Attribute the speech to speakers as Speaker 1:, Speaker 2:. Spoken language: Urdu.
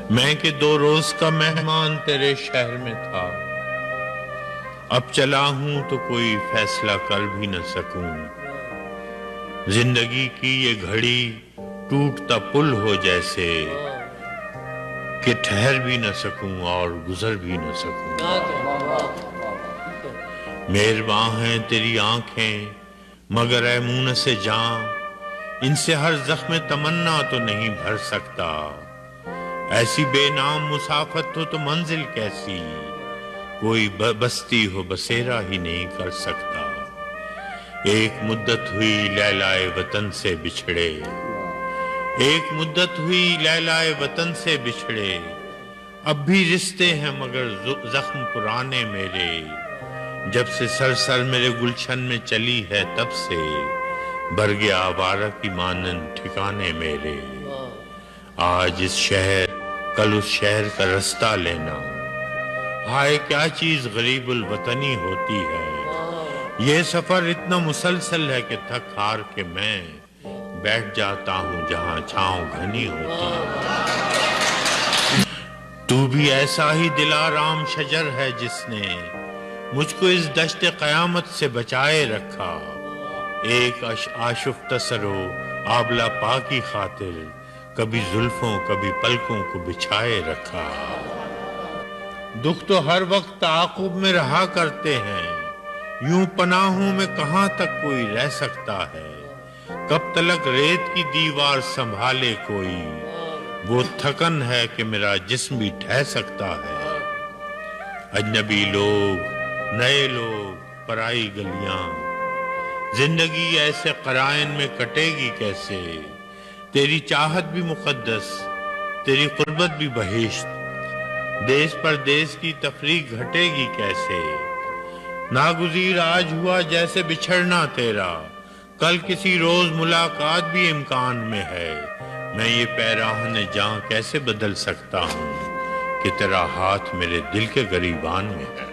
Speaker 1: میں کہ 2 روز کا مہمان تیرے شہر میں تھا، اب چلا ہوں تو کوئی فیصلہ کر بھی نہ سکوں۔ زندگی کی یہ گھڑی ٹوٹتا پل ہو جیسے کہ ٹھہر بھی نہ سکوں اور گزر بھی نہ سکوں۔ مہرباں ہیں تیری آنکھیں مگر اے مونس جاں، ان سے ہر زخم تمنا تو نہیں بھر سکتا۔ ایسی بے نام مسافت ہو تو منزل کیسی، کوئی بستی ہو بسیرا ہی نہیں کر سکتا۔ ایک مدت ہوئی لیلائے وطن سے بچھڑے، ایک مدت ہوئی لیلائے وطن سے بچھڑے، اب بھی رشتے ہیں مگر زخم پرانے میرے۔ جب سے سر میرے گلشن میں چلی ہے تب سے، برگ آوارہ کی مانند ٹھکانے میرے۔ آج اس شہر کل اس شہر کا رستہ لینا، ہائے کیا چیز غریب الوطنی ہوتی ہے۔ یہ سفر اتنا مسلسل ہے کہ تھک ہار کے میں بیٹھ جاتا ہوں جہاں چھاؤں گھنی ہوتی ہے۔ تو بھی ایسا ہی دلارام شجر ہے جس نے مجھ کو اس دشت قیامت سے بچائے رکھا۔ ایک آشفتہ سرو آبلہ پا کی خاطر کبھی زلفوں کبھی پلکوں کو بچھائے رکھا۔ دکھ تو ہر وقت تعاقب میں رہا کرتے ہیں، یوں پناہوں میں کہاں تک کوئی رہ سکتا ہے۔ کب تلک ریت کی دیوار سنبھالے کوئی، وہ تھکن ہے کہ میرا جسم بھی ڈھہ سکتا ہے۔ اجنبی لوگ، نئے لوگ، پرائی گلیاں، زندگی ایسے قرائن میں کٹے گی کیسے؟ تیری چاہت بھی مقدس، تیری قربت بھی بہشت، دیس پردیس کی تفریق گھٹے گی کیسے؟ ناگزیر آج ہوا جیسے بچھڑنا تیرا، کل کسی روز ملاقات بھی امکان میں ہے۔ میں یہ پیراہن جاں کیسے بدل سکتا ہوں کہ تیرا ہاتھ میرے دل کے گریبان میں ہے۔